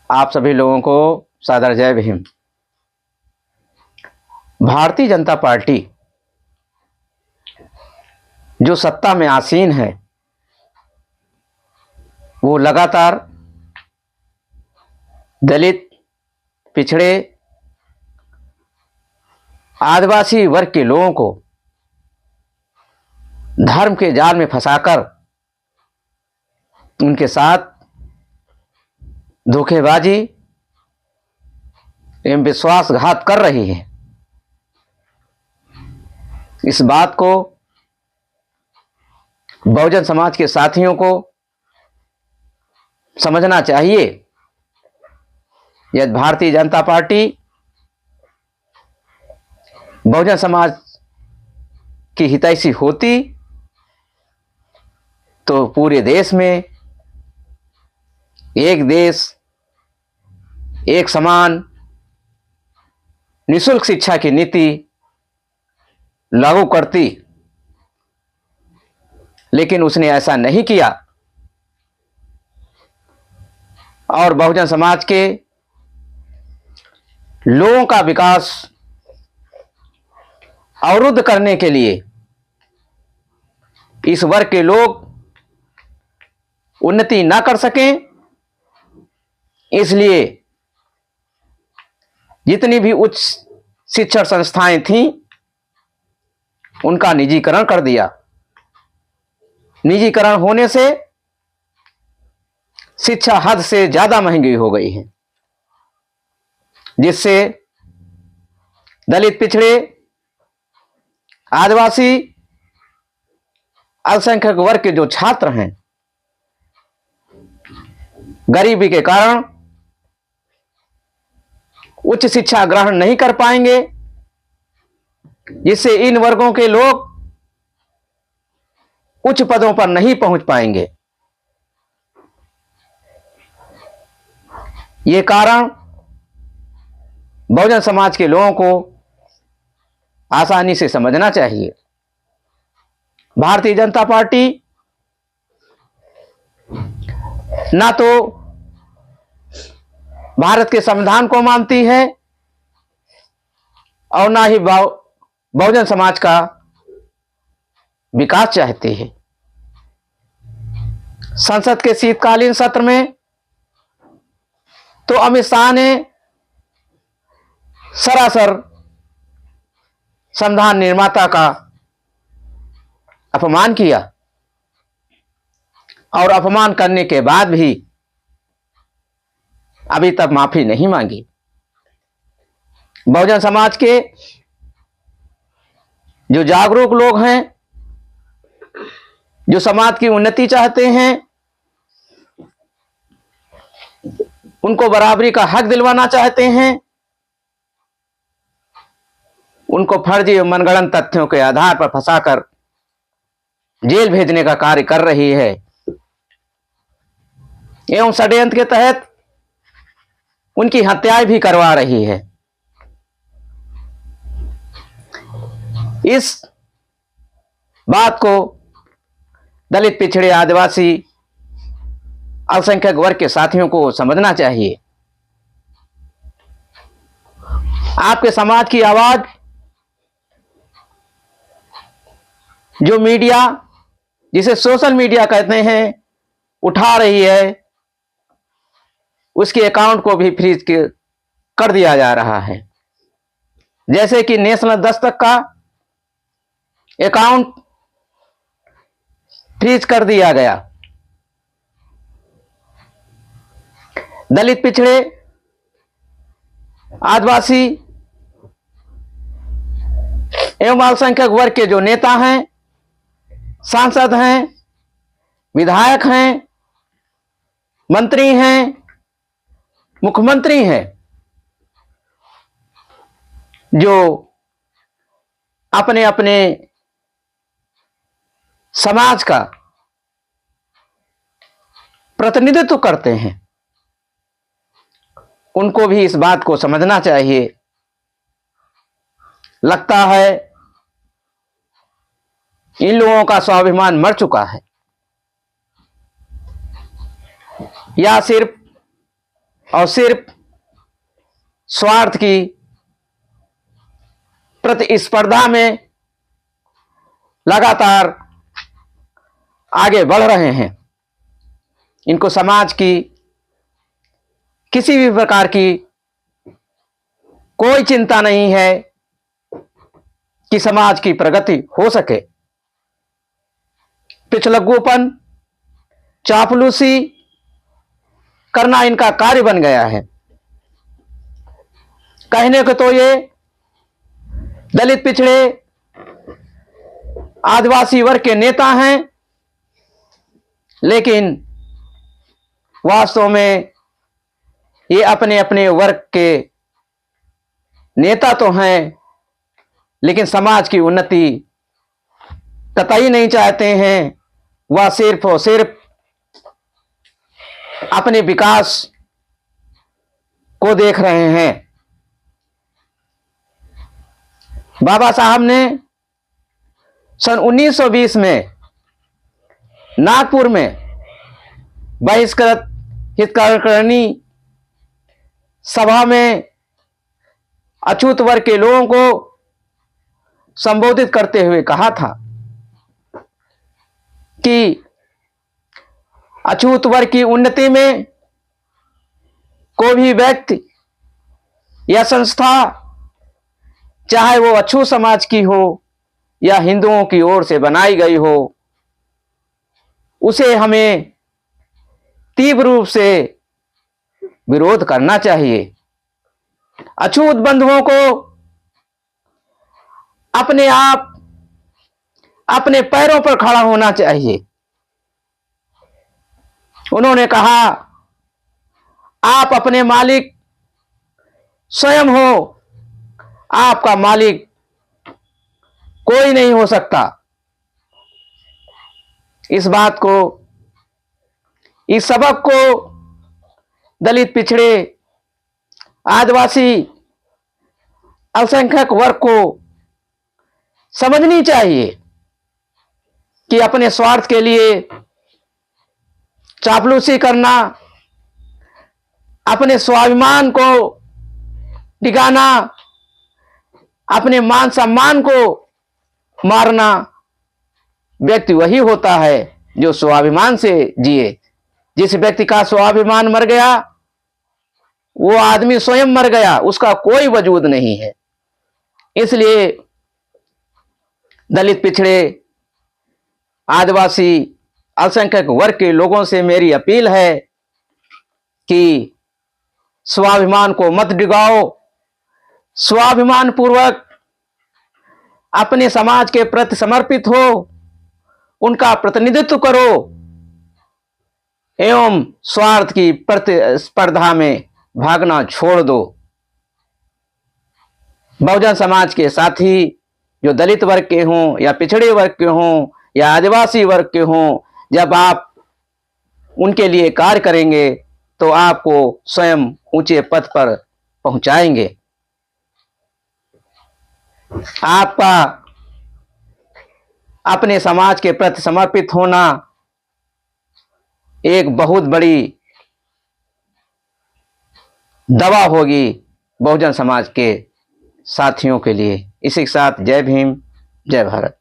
आप सभी लोगों को सादर जय भीम। भारतीय जनता पार्टी जो सत्ता में आसीन है वो लगातार दलित, पिछड़े, आदिवासी वर्ग के लोगों को धर्म के जाल में फंसाकर उनके साथ धोखेबाजी एवं विश्वासघात कर रही है। इस बात को बहुजन समाज के साथियों को समझना चाहिए। यदि भारतीय जनता पार्टी बहुजन समाज की हितैषी होती तो पूरे देश में एक देश, एक समान, निःशुल्क शिक्षा की नीति लागू करती, लेकिन उसने ऐसा नहीं किया और बहुजन समाज के लोगों का विकास अवरुद्ध करने के लिए इस वर्ग के लोग उन्नति ना कर सकें, इसलिए जितनी भी उच्च शिक्षण संस्थाएं थीं उनका निजीकरण कर दिया। निजीकरण होने से शिक्षा हद से ज्यादा महंगी हो गई है, जिससे दलित, पिछड़े, आदिवासी, अल्पसंख्यक वर्ग के जो छात्र हैं गरीबी के कारण उच्च शिक्षा ग्रहण नहीं कर पाएंगे, जिससे इन वर्गों के लोग उच्च पदों पर नहीं पहुंच पाएंगे। ये कारण बहुजन समाज के लोगों को आसानी से समझना चाहिए। भारतीय जनता पार्टी ना तो भारत के संविधान को मानती है और ना ही बहुजन समाज का विकास चाहती है। संसद के शीतकालीन सत्र में तो अमित शाह ने सरासर संविधान निर्माता का अपमान किया और अपमान करने के बाद भी अभी तक माफी नहीं मांगी। बहुजन समाज के जो जागरूक लोग हैं, जो समाज की उन्नति चाहते हैं, उनको बराबरी का हक दिलवाना चाहते हैं, उनको फर्जी और मनगढ़ंत तथ्यों के आधार पर फंसाकर जेल भेजने का कार्य कर रही है एवं षड्यंत्र के तहत उनकी हत्याएं भी करवा रही है। इस बात को दलित, पिछड़े, आदिवासी, अल्पसंख्यक वर्ग के साथियों को समझना चाहिए। आपके समाज की आवाज जो मीडिया, जिसे सोशल मीडिया कहते हैं, उठा रही है, उसके अकाउंट को भी फ्रीज कर दिया जा रहा है। जैसे कि नेशनल दस्तक का अकाउंट फ्रीज कर दिया गया। दलित, पिछड़े, आदिवासी एवं अल्पसंख्यक वर्ग के जो नेता हैं, सांसद हैं, विधायक हैं, मंत्री हैं, मुख्यमंत्री हैं, जो अपने अपने समाज का प्रतिनिधित्व करते हैं, उनको भी इस बात को समझना चाहिए। लगता है इन लोगों का स्वाभिमान मर चुका है, या सिर्फ और सिर्फ स्वार्थ की प्रतिस्पर्धा में लगातार आगे बढ़ रहे हैं। इनको समाज की किसी भी प्रकार की कोई चिंता नहीं है कि समाज की प्रगति हो सके। पिछलग्गूपन, चापलूसी करना इनका कार्य बन गया है। कहने को तो ये दलित, पिछड़े, आदिवासी वर्ग के नेता हैं, लेकिन वास्तव में ये अपने अपने वर्ग के नेता तो हैं, लेकिन समाज की उन्नति कतई नहीं चाहते हैं। वह सिर्फ और सिर्फ अपने विकास को देख रहे हैं। बाबा साहब ने सन 1920 में नागपुर में बहिष्कृत हितकारिणी सभा में अछूत वर्ग के लोगों को संबोधित करते हुए कहा था कि अछूत वर्ग की उन्नति में कोई भी व्यक्ति या संस्था, चाहे वो अछूत समाज की हो या हिंदुओं की ओर से बनाई गई हो, उसे हमें तीव्र रूप से विरोध करना चाहिए। अछूत बंधुओं को अपने आप अपने पैरों पर खड़ा होना चाहिए। उन्होंने कहा, आप अपने मालिक स्वयं हो, आपका मालिक कोई नहीं हो सकता। इस बात को, इस सबक को दलित, पिछड़े, आदिवासी, अल्पसंख्यक वर्ग को समझनी चाहिए कि अपने स्वार्थ के लिए चापलूसी करना, अपने स्वाभिमान को डिगाना, अपने मान सम्मान को मारना, व्यक्ति वही होता है जो स्वाभिमान से जिए। जिस व्यक्ति का स्वाभिमान मर गया, वो आदमी स्वयं मर गया, उसका कोई वजूद नहीं है। इसलिए दलित, पिछड़े, आदिवासी, अल्पसंख्यक वर्ग के लोगों से मेरी अपील है कि स्वाभिमान को मत डिगाओ। स्वाभिमान पूर्वक अपने समाज के प्रति समर्पित हो, उनका प्रतिनिधित्व करो एवं स्वार्थ की प्रतिस्पर्धा में भागना छोड़ दो। बहुजन समाज के साथी जो दलित वर्ग के हों या पिछड़े वर्ग के हों या आदिवासी वर्ग के हों, जब आप उनके लिए कार्य करेंगे तो आपको स्वयं ऊंचे पद पर पहुंचाएंगे। आपका अपने समाज के प्रति समर्पित होना एक बहुत बड़ी दवा होगी बहुजन समाज के साथियों के लिए। इसी के साथ जय भीम, जय भारत।